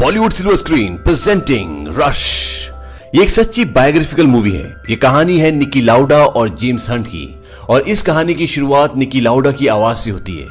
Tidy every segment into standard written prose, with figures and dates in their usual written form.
Bollywood silver screen presenting rush. ये एक सच्ची बायोग्राफिकल मूवी है। ये कहानी है निकी लाउडा और जेम्स हंट की, और इस कहानी की शुरुआत निकी लाउडा की आवाज से होती है।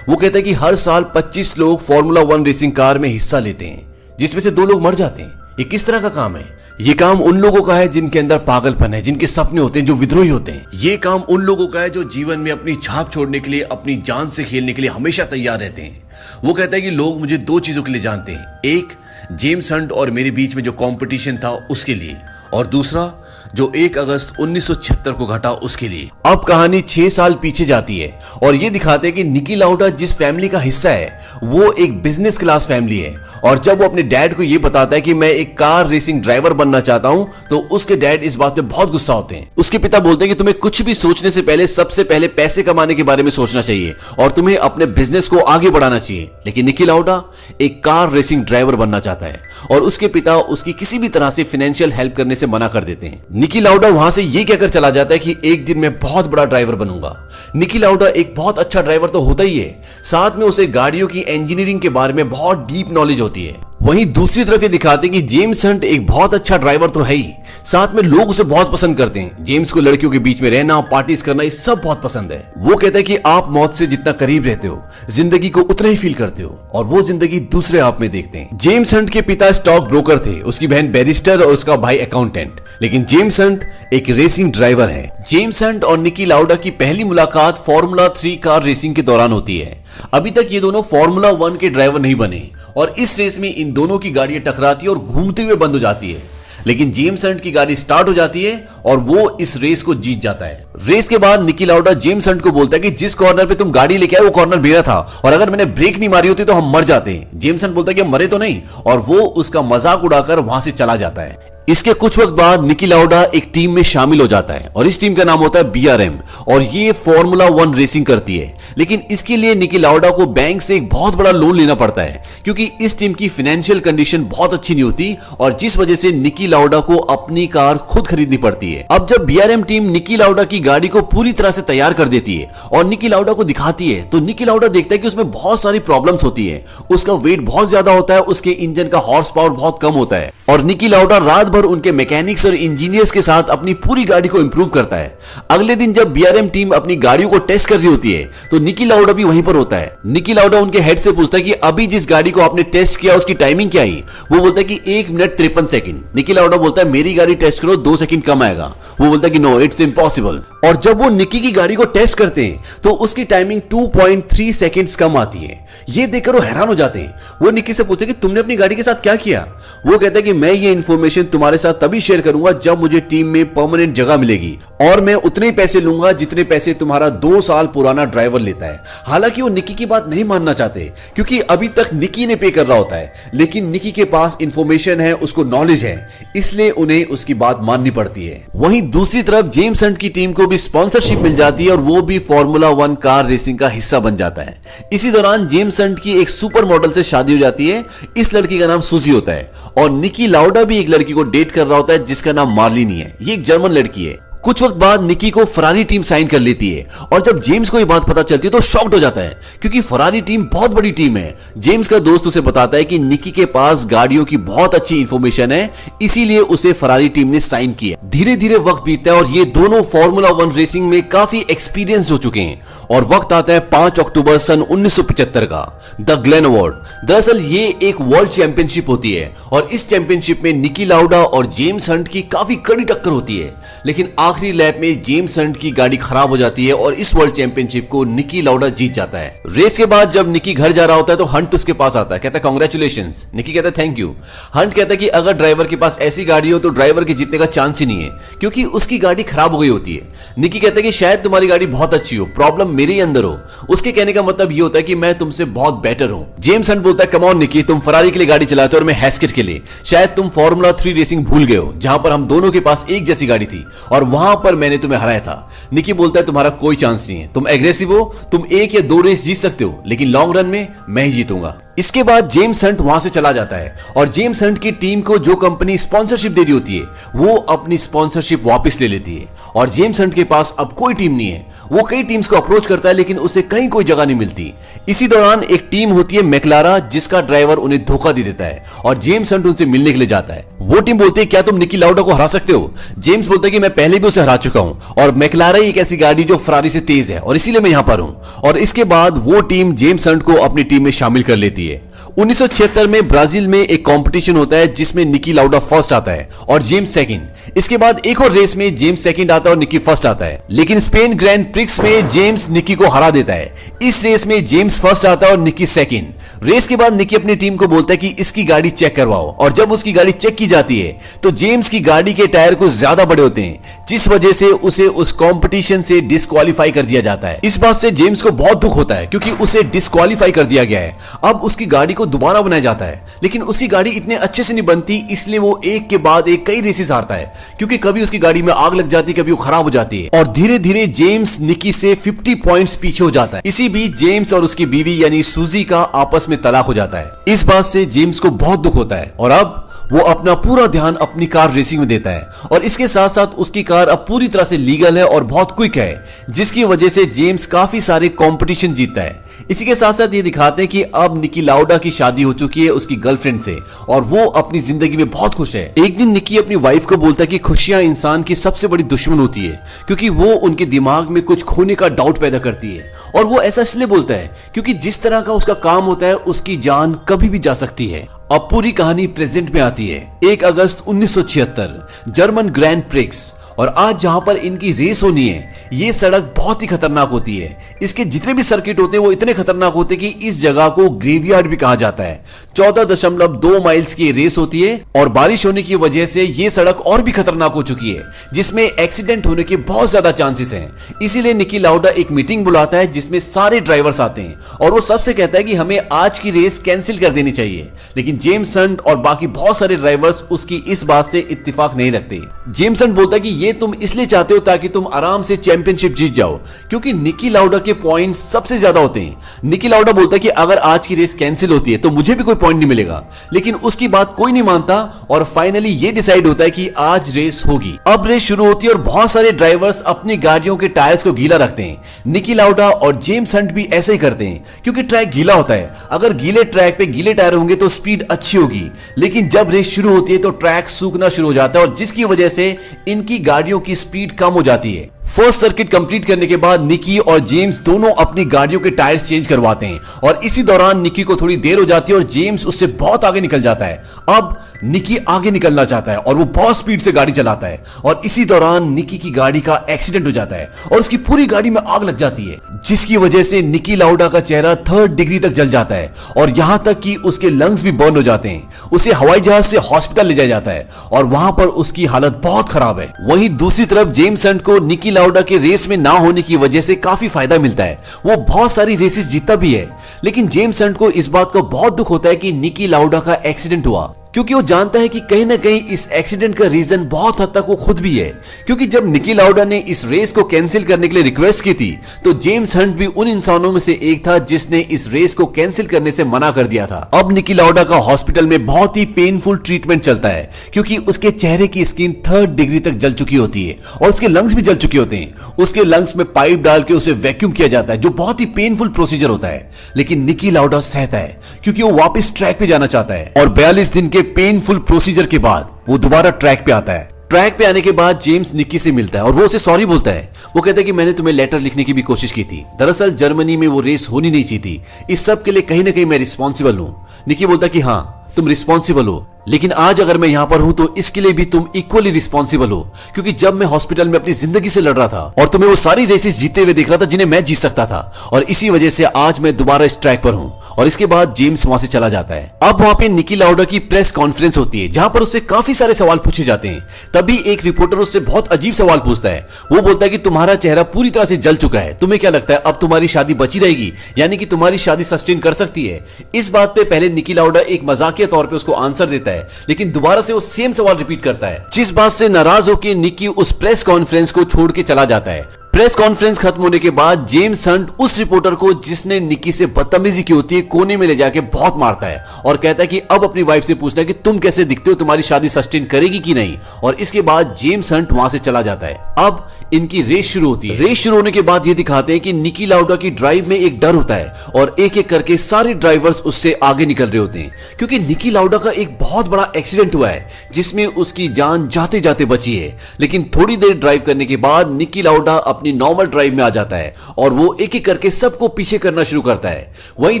वो कहता है कि हर साल 25 लोग फॉर्मूला 1 रेसिंग कार में हिस्सा लेते हैं, जिसमें से 2 लोग मर जाते हैं। ये किस तरह का काम है? ये काम उन लोगों का है जिनके अंदर पागलपन है, जिनके सपने होते हैं, जो विद्रोही होते हैं। ये काम उन लोगों का है जो जीवन में अपनी छाप छोड़ने के लिए, अपनी जान से खेलने के लिए हमेशा तैयार रहते हैं। वो कहता है कि लोग मुझे 2 चीजों के लिए जानते हैं, एक जेम्स हंट और मेरे बीच में जो कंपटीशन था उसके लिए, और दूसरा जो 1 अगस्त 1976 को घटा उसके लिए। अब कहानी 6 साल पीछे जाती है और ये दिखाते हैं कि निकी लाउडा जिस फैमिली का हिस्सा है वो एक बिजनेस क्लास फैमिली है। और जब वो अपने डैड को ये बताता है कि मैं एक कार रेसिंग ड्राइवर बनना चाहता हूं, तो उसके डैड इस बात पे बहुत गुस्सा होते हैं। उसके पिता बोलते हैं कि तुम्हें कुछ भी सोचने से पहले सबसे पहले पैसे कमाने के बारे में सोचना चाहिए और तुम्हें अपने बिजनेस को आगे बढ़ाना चाहिए। लेकिन निकी लाउडा एक कार रेसिंग ड्राइवर बनना चाहता है और उसके पिता उसकी किसी भी तरह से फाइनेंशियल हेल्प करने से मना कर देते हैं। निकी लाउडा वहां से ये कहकर चला जाता है कि एक दिन मैं बहुत बड़ा ड्राइवर बनूंगा। निकी लाउडा एक बहुत अच्छा ड्राइवर तो होता ही है, साथ में उसे गाड़ियों की इंजीनियरिंग के बारे में बहुत डीप नॉलेज होती है। वहीं दूसरी तरफ ये दिखाते हैं कि जेम्स हंट एक बहुत अच्छा ड्राइवर तो है ही, साथ में लोग उसे बहुत पसंद करते हैं। जेम्स को लड़कियों के बीच में रहना, पार्टीज करना, ये सब बहुत पसंद है। वो कहता है कि आप मौत से जितना करीब रहते हो, जिंदगी को उतना ही फील करते हो, और वो जिंदगी दूसरे आप में देखते हैं। जेम्स हंट के पिता स्टॉक ब्रोकर थे, उसकी बहन बैरिस्टर और उसका भाई अकाउंटेंट, लेकिन जेम्स हंट एक रेसिंग ड्राइवर है। जेम्स हंट और निकी लाउडा की पहली मुलाकात फॉर्मूला 3 कार रेसिंग के दौरान होती है। अभी तक ये दोनों फॉर्मूला 1 के ड्राइवर नहीं बने और इस रेस में इन दोनों की गाड़ियां टकराती है और घूमते हुए बंद हो जाती है। लेकिन जेम्स हंट की गाड़ी स्टार्ट हो जाती है और वो इस रेस को जीत जाता है। रेस के बाद निकी लाउडा जेम्स हंट को बोलता है कि जिस कॉर्नर पे तुम गाड़ी लेके आए वो कॉर्नर मेरा था, और अगर मैंने ब्रेक नहीं मारी होती तो हम मर जाते। जेम्स हंट बोलता है कि हम मरे तो नहीं, और वो उसका मजाक उड़ाकर वहां से चला जाता है। इसके कुछ वक्त बाद निकी लाउडा एक टीम में शामिल हो जाता है और इस टीम का नाम होता है BRM, और ये फॉर्मूला 1 रेसिंग करती है। लेकिन इसके लिए निकी लाउडा को बैंक से एक बहुत बड़ा लोन लेना पड़ता है, क्योंकि इस टीम की फाइनेंशियल कंडीशन बहुत अच्छी नहीं होती, और जिस वजह से निकी लाउडा को अपनी कार खुद खरीदनी पड़ती है। अब जब BRM टीम निकी लाउडा की गाड़ी को पूरी तरह से तैयार कर देती है और निकी लाउडा को दिखाती है, तो निकी लाउडा देखता है कि उसमें बहुत सारी प्रॉब्लम्स होती है। उसका वेट बहुत ज्यादा होता है, उसके इंजन का हॉर्स पावर बहुत कम होता है, और निकी लाउडा रात भर उनके मैकेनिक्स और इंजीनियर्स के साथ अपनी पूरी गाड़ी को इंप्रूव करता है। अगले दिन जब BRM टीम अपनी गाड़ियों को टेस्ट कर रही होती है, तो निकी लाउडा भी वहीं पर होता है। निकी लाउडा उनके हेड से पूछता है कि अभी जिस गाड़ी को आपने टेस्ट किया उसकी टाइमिंग क्या आई? वो बोलता है कि 1 मिनट 53 सेकंड। निकी लाउडा बोलता है मेरी गाड़ी टेस्ट करो, 2 सेकंड कम आएगा। वो बोलता है कि नो, इट्स इम्पॉसिबल। और जब वो निकी की गाड़ी को टेस्ट करते हैं तो उसकी टाइमिंग 2.3 सेकंड्स कम आती है। ये देखकर वो हैरान हो जाते हैं। वो निकी से पूछते हैं कि तुमने अपनी गाड़ी के साथ क्या किया? वो कहता है कि मैं ये इंफॉर्मेशन तुम्हारे साथ तभी शेयर करूंगा जब मुझे टीम में परमानेंट जगह मिलेगी, और मैं उतने ही पैसे लूंगा जितने पैसे तुम्हारा 2 साल पुराना ड्राइवर लेता है। हालांकि वो निकी की बात नहीं मानना चाहते, क्योंकि अभी तक निकी ने पे कर रहा होता है, लेकिन निकी के पास इंफॉर्मेशन है, उसको नॉलेज है, इसलिए उन्हें उसकी बात माननी पड़ती है। वहीं दूसरी तरफ जेम्स हंट की टीम को भी स्पॉन्सरशिप मिल जाती है और वो भी फॉर्मूला 1 कार रेसिंग का हिस्सा बन जाता है। इसी दौरान जेम्स हंट की एक सुपर मॉडल से शादी हो जाती है। इस लड़की का नाम सुजी होता है, और निकी लाउडा भी एक लड़की को डेट कर रहा होता है जिसका नाम मार्लिनी है। ये एक जर्मन लड़की है। कुछ वक्त बाद निकी को फरारी टीम साइन कर लेती है, और जब जेम्स को ये बात पता चलती है तो शॉक्ड हो जाता है, क्योंकि फरारी टीम बहुत बड़ी टीम है। जेम्स का दोस्त उसे बताता है कि निकी के पास गाड़ियों की बहुत अच्छी इंफॉर्मेशन है, इसीलिए उसे फरारी टीम ने साइन किया। धीरे धीरे वक्त बीतता है और ये दोनों फॉर्मूला 1 रेसिंग में काफी एक्सपीरियंस हो चुके हैं, और वक्त आता है 5 अक्टूबर सन 1975 का, द ग्लेन अवार्ड। दरअसल ये एक वर्ल्ड चैंपियनशिप होती है, और इस चैंपियनशिप में निकी लाउडा और जेम्स हंट की काफी कड़ी टक्कर होती है। लेकिन आखिरी लैप में जेम्स हंट की गाड़ी खराब हो जाती है और इस वर्ल्ड चैंपियनशिप को निकी लाउडा जीत जाता है। रेस के बाद जब निकी घर जा रहा होता है तो हंट उसके पास आता है, कहता है कांग्रेचुलेशंस। निकी कहता है थैंक यू। हंट कहता है कि अगर ड्राइवर के पास ऐसी गाड़ी हो तो ड्राइवर के जीतने का चांस ही नहीं है, क्योंकि उसकी गाड़ी खराब हो गई होती है। निकी कहता है कि शायद तुम्हारी गाड़ी बहुत अच्छी हो, प्रॉब्लम मेरे ही अंदर हो। उसके कहने का मतलब ये होता है कि मैं तुमसे बहुत बेटर हूं। जेम्स हंट बोलता है कम ऑन निकी, तुम फरारी के लिए गाड़ी चलाते हो और मैं हैस्केट के लिए। शायद तुम फॉर्मूला 3 रेसिंग भूल गए हो, जहां पर हम दोनों के पास एक जैसी गाड़ी थी, और वहां पर मैंने तुम्हें हराया था। निकी बोलता है तुम्हारा कोई चांस नहीं है, तुम एग्रेसिव हो, तुम 1 या 2 रेस जीत सकते हो, लेकिन लॉन्ग रन में मैं ही जीतूंगा। इसके बाद जेम्स हंट वहां से चला जाता है, और जेम्स हंट की टीम को जो कंपनी स्पॉन्सरशिप दे रही होती है वो अपनी स्पॉन्सरशिप वापस ले लेती है, और जेम्स हंट के पास अब कोई टीम नहीं है। वो कई टीम्स को अप्रोच करता है लेकिन उसे कहीं कोई जगह नहीं मिलती। इसी दौरान एक टीम होती है मैक्लारा, जिसका ड्राइवर उन्हें धोखा दे देता है और जेम्स हंट उनसे मिलने के लिए जाता है। वो टीम बोलती है क्या तुम निकी लाउडा को हरा सकते हो? जेम्स बोलता है कि मैं पहले भी उसे हरा चुका हूं और मैक्लारा एक ऐसी गाड़ी जो फरारी से तेज है और इसीलिए मैं यहां पर हूं। और इसके बाद वो टीम जेम्स हंट को अपनी टीम में शामिल कर लेती है। 1976 में ब्राजील में एक कंपटीशन होता है जिसमें निकी लाउडा फर्स्ट आता है और जेम्स सेकंड। इसके बाद एक और रेस में जेम्स सेकंड आता है और निकी फर्स्ट आता है, लेकिन स्पेन ग्रैंड प्रिक्स में जेम्स निकी को हरा देता है। इस रेस में जेम्स फर्स्ट आता है और निकी सेकंड। रेस के बाद निकी अपनी टीम को बोलता है कि इसकी गाड़ी चेक करवाओ और जब उसकी गाड़ी चेक की जाती है तो जेम्स की गाड़ी के टायर कुछ ज्यादा बड़े होते हैं, जिस वजह से उसे उस कंपटीशन से डिस्क्वालीफाई कर दिया जाता है। इस बात से जेम्स को बहुत दुख होता है क्योंकि उसे डिस्क्वालीफाई कर दिया गया है। अब उसकी गाड़ी को दोबारा बनाया जाता है, लेकिन उसकी गाड़ी इतने अच्छे से नहीं बनती, इसलिए वो एक के बाद एक कई रेसेस हारता है क्योंकि कभी उसकी गाड़ी में आग लग जाती है, कभी वो खराब हो जाती है और धीरे धीरे जेम्स निकी से 50 पॉइंट्स पीछे हो जाता है। इसी बीच जेम्स और उसकी बीवी यानी सूजी का आपस में तलाक हो जाता है। इस बात से जेम्स को बहुत दुख होता है और अब वो अपना पूरा ध्यान अपनी कार रेसिंग में देता है और इसके साथ साथ उसकी कार अब पूरी तरह से लीगल है और बहुत क्विक है, जिसकी वजह से जेम्स काफी सारे कंपटीशन जीतता है। इसी के साथ साथ ये दिखाते हैं कि अब निकी लाउडा की शादी हो चुकी है उसकी गर्लफ्रेंड से और वो अपनी जिंदगी में बहुत खुश है। एक दिन निकी अपनी वाइफ को बोलता है कि खुशियां इंसान की सबसे बड़ी दुश्मन होती है क्योंकि वो उनके दिमाग में कुछ खोने का डाउट पैदा करती है। और वो ऐसा इसलिए बोलता है क्योंकि जिस तरह का उसका काम होता है उसकी जान कभी भी जा सकती है। अब पूरी कहानी प्रेजेंट में आती है। 1 अगस्त 1976 जर्मन ग्रैंड प्रिक्स, और आज जहां पर इनकी रेस होनी है ये सड़क बहुत ही खतरनाक होती है। इसके जितने भी सर्किट होते हैं वो इतने खतरनाक होते हैं कि इस जगह को ग्रेवयार्ड भी कहा जाता है। 14.2 माइल्स की रेस होती है और बारिश होने की वजह से ये सड़क और भी खतरनाक हो चुकी है, जिसमें एक्सीडेंट होने के बहुत ज्यादा चांसेस हैं। इसीलिए निकी लाउडा एक मीटिंग बुलाता है जिसमें सारे ड्राइवर्स आते हैं और वो सबसे कहता है कि हमें आज की रेस कैंसिल कर देनी चाहिए, लेकिन जेम्स हंट और बाकी बहुत सारे ड्राइवर्स उसकी इस बात से इत्तेफाक नहीं रखते। जेम्स हंट बोलता है कि ये तुम इसलिए चाहते हो ताकि तुम आराम से चैंपियनशिप जीत जाओ क्योंकि निकी लाउडा के पॉइंट्स सबसे ज्यादा होते हैं। निकी लाउडा बोलता है कि अगर आज की रेस कैंसिल होती है तो मुझे भी कोई पॉइंट नहीं मिलेगा, लेकिन उसकी बात कोई नहीं मानता और फाइनली ये डिसाइड होता है कि आज रेस होगी। अब रेस शुरू होती है और बहुत सारे ड्राइवर्स अपनी गाड़ियों के टायर्स को गीला रखते हैं। निकी लाउडा और जेम्स हंट भी ऐसे ही करते हैं क्योंकि ट्रैक गीला होता है। अगर गीले ट्रैक पे गीले टायर होंगे तो स्पीड अच्छी होगी, लेकिन जब रेस शुरू होती है तो ट्रैक सूखना शुरू हो जाता है और जिसकी वजह से इनकी गाड़ियों की स्पीड कम हो जाती है। फर्स्ट सर्किट कंप्लीट करने के बाद निकी और जेम्स दोनों अपनी गाड़ियों के टायर्स चेंज करवाते हैं और इसी दौरान निकी को थोड़ी देर हो जाती है और जेम्स उससे बहुत आगे निकल जाता है। अब निकी आगे निकलना चाहता है और वो बहुत स्पीड से गाड़ी चलाता है और इसी दौरान निकी की गाड़ी का एक्सीडेंट हो जाता है और उसकी पूरी गाड़ी में आग लग जाती है, जिसकी वजह से निकी लाउडा का चेहरा 3rd डिग्री तक जल जाता है और यहां तक कि उसके लंग्स भी बर्न हो जाते हैं। उसे हवाई जहाज से हॉस्पिटल ले जाया जाता है और वहां पर उसकी हालत बहुत खराब है। वहीं दूसरी तरफ जेम्स हंट को निकी लाउडा के रेस में ना होने की वजह से काफी फायदा मिलता है। वो बहुत सारी रेसेस जीतता भी है, लेकिन जेम्स हंट को इस बात का बहुत दुख होता है कि निकी लाउडा का एक्सीडेंट हुआ क्योंकि वो जानता है कि कहीं ना कहीं इस एक्सीडेंट का रीजन बहुत हद तक वो खुद भी है। क्योंकि जब निकी लाउडा ने इस रेस को कैंसिल करने के लिए रिक्वेस्ट की थी तो जेम्स हंट भी उन इंसानों में से एक था जिसने इस रेस को कैंसिल करने से मना कर दिया था। अब निकी लाउडा का हॉस्पिटल में बहुत ही पेनफुल ट्रीटमेंट चलता है क्योंकि उसके चेहरे की स्किन 3rd डिग्री तक जल चुकी होती है और उसके लंग्स भी जल चुके होते हैं। उसके लंग्स में पाइप डाल के उसे वैक्यूम किया जाता है जो बहुत ही पेनफुल प्रोसीजर होता है, लेकिन निकी लाउडा सहता है क्योंकि वो वापस ट्रैक पे जाना चाहता है और 42 दिन के पेनफुल प्रोसीजर के बाद वो दोबारा ट्रैक पे आता है। ट्रैक पे आने के बाद जेम्स निकी से मिलता है और वो उसे सॉरी बोलता है। वो कहता है कि मैंने तुम्हें लेटर लिखने की भी कोशिश की थी, दरअसल जर्मनी में वो रेस होनी नहीं चाहिए थी, इस सब के लिए कहीं ना कहीं मैं रिस्पॉन्सिबल हूं। निकी बोलता है कि हाँ तुम रिस्पॉन्सिबल हो, लेकिन आज अगर मैं यहां पर हूं तो इसके लिए भी तुम इक्वली रिस्पॉन्सिबल हो क्योंकि जब मैं हॉस्पिटल में अपनी जिंदगी से लड़ रहा था और तुम्हें वो सारी रेसेस जीतते हुए देख रहा था जिन्हें मैं जीत सकता था और इसी वजह से आज मैं दोबारा इस ट्रैक पर हूं। और इसके बाद जेम्स वहां से चला जाता है। अब वहां पे निकी लाउडा की प्रेस कॉन्फ्रेंस होती है जहां पर उससे काफी सारे सवाल पूछे जाते हैं। तभी एक रिपोर्टर उससे बहुत अजीब सवाल पूछता है। वो बोलता है कि तुम्हारा चेहरा पूरी तरह से जल चुका है, तुम्हें क्या लगता है अब तुम्हारी शादी बची रहेगी, यानी कि तुम्हारी शादी सस्टेन कर सकती है? इस बात पे पहले निकी लाउडा एक मजाकिया तौर पे उसको आंसर देता है, लेकिन दोबारा से वो सेम सवाल रिपीट करता है, जिस बात से नाराज होकर निकी उस प्रेस कॉन्फ्रेंस को छोड़ के चला जाता है। प्रेस कॉन्फ्रेंस खत्म होने के बाद जेम्स हंट उस रिपोर्टर को जिसने निकी से बदतमीजी की होती है कोने में ले जाके बहुत मारता है और कहता है कि अब अपनी वाइफ से पूछना है कि तुम कैसे दिखते हो, तुम्हारी शादी सस्टेन करेगी कि नहीं। और इसके बाद जेम्स हंट वहां से चला जाता है। अब इनकी रेस शुरू होती है। रेस शुरू होने के बाद ये दिखाते हैं कि निकी लाउडा की ड्राइव में एक डर होता है और एक एक करके सारे ड्राइवर्स उससे आगे निकल रहे होते हैं, क्योंकि निकी लाउडा का एक बहुत बड़ा एक्सीडेंट हुआ है जिसमें उसकी जान जाते जाते बची है। लेकिन थोड़ी देर ड्राइव करने के बाद निकी लाउडा अपनी नॉर्मल ड्राइव में आ जाता है और वो एक एक करके सबको पीछे करना शुरू करता है। वहीं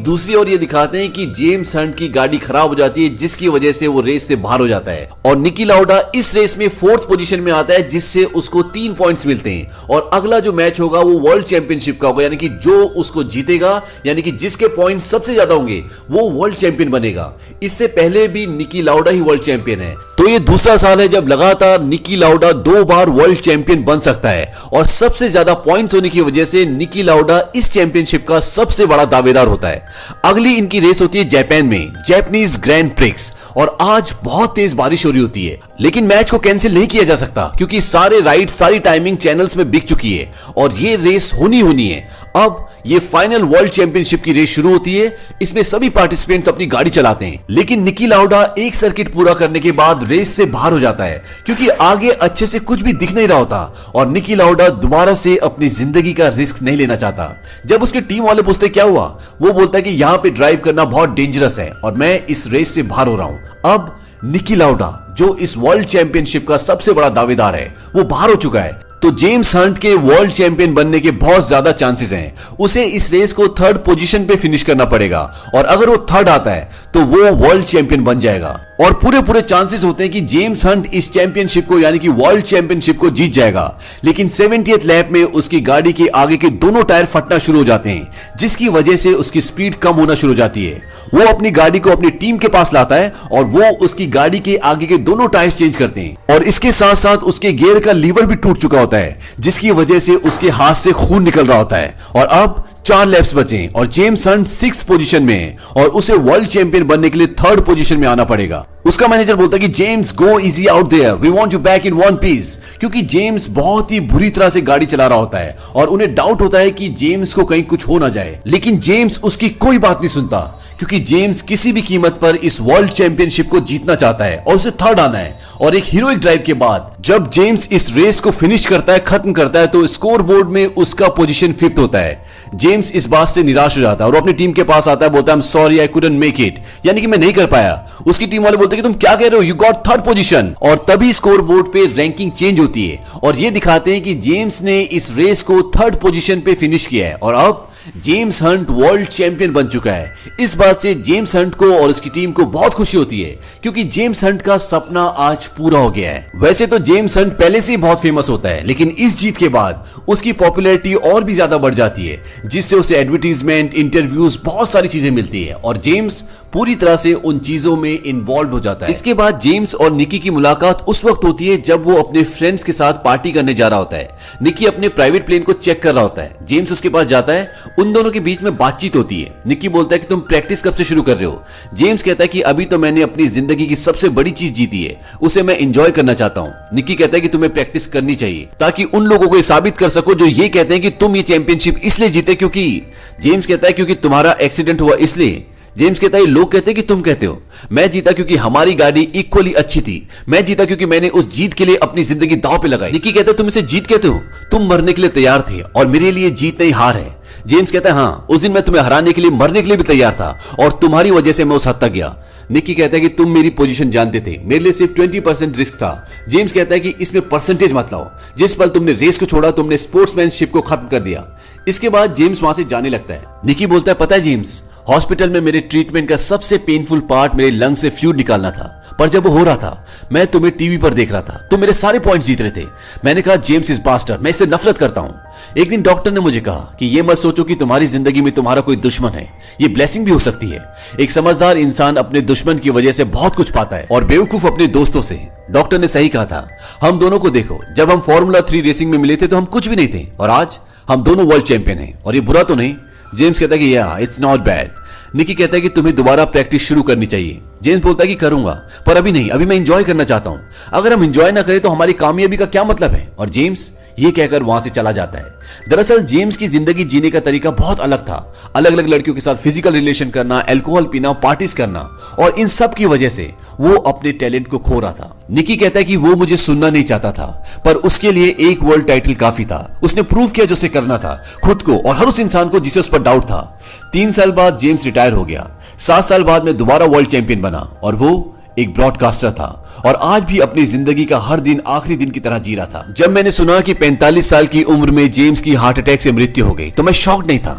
दूसरी ओर ये दिखाते हैं कि जेम्स हंट की गाड़ी खराब हो जाती है जिसकी वजह से वो रेस से बाहर हो जाता है और निकी लाउडा इस रेस में 4th पोजीशन में आता है जिससे उसको 3 पॉइंट्स मिलते हैं। और अगला जो मैच होगा वो वर्ल्ड चैंपियनशिप का होगा, यानी कि जो उसको जीतेगा, यानी कि जिसके पॉइंट सबसे ज्यादा होंगे वो वर्ल्ड चैंपियन बनेगा। इससे पहले भी निकी लाउडा ही वर्ल्ड चैंपियन है, तो ये दूसरा साल है जब लगातार निकी लाउडा 2 बार वर्ल्ड चैंपियन बन सकता है और सबसे ज्यादा पॉइंट्स होने की वजह से निकी लाउडा इस चैंपियनशिप का सबसे बड़ा दावेदार होता है। अगली इनकी रेस होती है जापान में, जैपनीज ग्रैंड प्रिक्स, और आज बहुत तेज बारिश हो रही होती है। लेकिन मैच को कैंसिल नहीं किया जा सकता क्योंकि सारे राइड सारी टाइमिंग चैनल्स में बिक चुकी है और ये रेस होनी है। अब ये फाइनल वर्ल्ड चैंपियनशिप की रेस शुरू होती है। इसमें सभी पार्टिसिपेंट्स अपनी गाड़ी चलाते हैं, लेकिन निकी लाउडा एक सर्किट पूरा करने के बाद रेस से बाहर हो जाता है क्योंकि आगे अच्छे से कुछ भी दिख नहीं रहा होता और निकी लाउडा दोबारा से अपनी जिंदगी का रिस्क नहीं लेना चाहता। जब उसके टीम वाले पूछते क्या हुआ, वो बोलता है कि यहां पे ड्राइव करना बहुत डेंजरस है और मैं इस रेस से बाहर हो रहा हूं। अब निकी लाउडा जो इस वर्ल्ड चैंपियनशिप का सबसे बड़ा दावेदार है वो बाहर हो चुका है, तो जेम्स हंट के वर्ल्ड चैंपियन बनने के बहुत ज्यादा चांसेस हैं। उसे इस रेस को 3rd पोजीशन पे फिनिश करना पड़ेगा और अगर वो 3rd आता है तो वो वर्ल्ड चैंपियन बन जाएगा और पूरे चांसेस होते हैं कि जेम्स हंट इस चैंपियनशिप को यानी कि वर्ल्ड चैंपियनशिप को जीत जाएगा। लेकिन 70th लैप में उसकी गाड़ी के आगे के दोनों टायर फटना शुरू हो जाते हैं जिसकी वजह से उसकी स्पीड कम होना शुरू हो जाती है। वो अपनी गाड़ी को अपनी टीम के पास लाता है और वो उसकी गाड़ी के आगे के दोनों टायर्स चेंज करते हैं और इसके साथ साथ उसके गियर का लीवर भी टूट चुका होता है जिसकी वजह से उसके हाथ से खून निकल रहा होता है। और अब 4 लैप्स बचे और जेम्स हंट 6th पोजीशन में है और उसे वर्ल्ड चैंपियन बनने के लिए 3rd पोजीशन में आना पड़ेगा। उसका मैनेजर बोलता है कि James go easy out there, we want you back in one piece, क्योंकि जेम्स बहुत ही बुरी तरह से गाड़ी चला रहा होता है और उन्हें डाउट होता है कि जेम्स को कहीं कुछ हो ना जाए। लेकिन जेम्स उसकी कोई बात नहीं सुनता क्योंकि जेम्स किसी भी कीमत पर इस वर्ल्ड चैंपियनशिप को जीतना चाहता है और उसे 3rd आना है। और एक हीरोइक ड्राइव के बाद जब जेम्स इस रेस को फिनिश करता है, खत्म करता है, तो स्कोर बोर्ड में उसका पोजीशन 5th होता है। जेम्स इस बात से निराश हो जाता है और अपनी टीम के पास आता है, बोलता है sorry I couldn't make it, यानी कि मैं नहीं कर पाया। उसकी टीम वाले बोलते हैं कि तुम क्या कह रहे हो, यू गॉट 3rd पोजीशन। और तभी स्कोर बोर्ड पे रैंकिंग चेंज होती है और ये दिखाते हैं कि जेम्स ने इस रेस को 3rd पोजीशन पे फिनिश किया है और अब जेम्स हंट वर्ल्ड चैंपियन बन चुका है। इस बात से जेम्स हंट को और उसकी टीम को बहुत खुशी होती है क्योंकि जेम्स हंट का सपना आज पूरा हो गया है। वैसे तो जेम्स हंट पहले से ही बहुत फेमस होता है, लेकिन इस जीत के बाद उसकी पॉपुलैरिटी और भी ज्यादा बढ़ जाती है जिससे उसे एडवर्टीजमेंट, इंटरव्यूज, बहुत सारी चीजें मिलती है और जेम्स पूरी तरह से उन चीजों में इन्वॉल्व हो जाता है। इसके बाद जेम्स और निकी की मुलाकात उस वक्त होती है जब वो अपने फ्रेंड्स के साथ पार्टी करने जा रहा होता है। निकी अपने प्राइवेट प्लेन को चेक कर रहा होता है, जेम्स उसके पास जाता है, उन दोनों के बीच में बातचीत होती है। निकी बोलता है कि तुम प्रैक्टिस कब से शुरू कर रहे हो? जेम्स कहता है कि अभी तो मैंने अपनी जिंदगी की सबसे बड़ी चीज जीती है, उसे मैं एंजॉय करना चाहता हूं। निकी कहता है कि तुम्हें प्रैक्टिस करनी चाहिए ताकि उन लोगों को साबित कर सको जो ये कहते हैं कि तुम ये चैंपियनशिप इसलिए जीते क्योंकि, जेम्स कहता है क्योंकि तुम्हारा एक्सीडेंट हुआ इसलिए। जेम्स कहता है लोग कहते हैं कि तुम कहते हो, मैं जीता क्योंकि हमारी गाड़ी इक्वली अच्छी थी, मैं जीता क्योंकि मैंने उस जीत के लिए अपनी जिंदगी दांव पे लगाई। निकी कहता है तुम इसे जीत कहते हो, तुम मरने के लिए तैयार थे और मेरे लिए जीत नहीं हार है। जेम्स कहता है हाँ, उस दिन मैं तुम्हें हराने के लिए मरने के लिए भी तैयार था और तुम्हारी वजह से मैं उस हद तक गया। निकी कहता है कि तुम मेरी पोजीशन जानते थे, मेरे लिए सिर्फ 20% रिस्क था। जेम्स कहता है कि इसमें परसेंटेज मत लाओ, जिस पल तुमने रेस को छोड़ा तुमने स्पोर्ट्समैनशिप को खत्म कर दिया। इसके बाद जेम्स वहां से जाने लगता है। निकी बोलता है पता है जेम्स, हॉस्पिटल में मेरे ट्रीटमेंट का सबसे पेनफुल पार्ट मेरे लंग से फ्लूइड निकालना था, पर जब वो हो रहा था मैं तुम्हें टीवी पर देख रहा था, तुम मेरे सारे पॉइंट्स जीत रहे थे। मैंने कहा जेम्स इज बास्टर्ड, मैं इससे नफरत करता हूं। एक दिन डॉक्टर ने मुझे कहा कि ये मत सोचो कि तुम्हारी जिंदगी में तुम्हारा कोई दुश्मन है, ये ब्लेसिंग भी हो सकती है। एक समझदार इंसान अपने दुश्मन की वजह से बहुत कुछ पाता है और बेवकूफ अपने दोस्तों से। डॉक्टर ने सही कहा था, हम दोनों को देखो, जब हम फॉर्मूला 3 रेसिंग में मिले थे तो हम कुछ भी नहीं थे और आज हम दोनों वर्ल्ड चैंपियन हैं और ये बुरा तो नहीं। जेम्स कहता है कि या इट्स नॉट बैड। निकी कहता है कि तुम्हें दोबारा प्रैक्टिस शुरू करनी चाहिए। जेम्स बोलता है कि करूंगा, पर अभी नहीं, अभी मैं एंजॉय करना चाहता हूं। अगर हम एंजॉय ना करें तो हमारी कामयाबी का क्या मतलब है? और जेम्स ये कहकर वहां से चला जाता है। दरअसल जेम्स की जिंदगी जीने का तरीका बहुत अलग था। अलग अलग लड़कियों के साथ फिजिकल रिलेशन करना, अल्कोहल पीना, पार्टीज करना, और इन सब की वजह से वो अपने टैलेंट को खो रहा था। निकी कहता है कि वो मुझे सुनना नहीं चाहता था, पर उसके लिए एक वर्ल्ड टाइटल काफी था। उसने प्रूव किया जो उसे करना था, खुद को और हर उस इंसान को जिसे उस पर डाउट था। 3 साल बाद जेम्स रिटायर हो गया। 7 साल बाद में दोबारा वर्ल्ड चैंपियन बना, और वो एक ब्रॉडकास्टर था और आज भी अपनी जिंदगी का हर दिन आखिरी दिन की तरह जी रहा था। जब मैंने सुना कि 45 साल की उम्र में जेम्स की हार्ट अटैक से मृत्यु हो गई तो मैं शॉक नहीं था,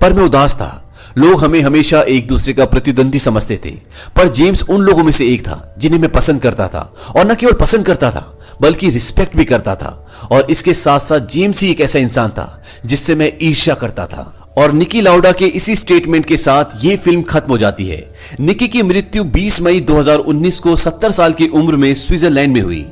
पर मैं उदास था। लोग हमें हमेशा एक दूसरे का प्रतिद्वंदी समझते थे, पर जेम्स उन लोगों में से एक था जिन्हें मैं पसंद करता था, और न केवल पसंद करता था बल्कि रिस्पेक्ट भी करता था। और इसके साथ साथ जेम्स ही एक ऐसा इंसान था जिससे मैं ईर्ष्या करता था। और निकी लाउडा के इसी स्टेटमेंट के साथ ये फिल्म खत्म हो जाती है। निकी की मृत्यु 20 मई 2019 को 70 साल की उम्र में स्विट्जरलैंड में हुई।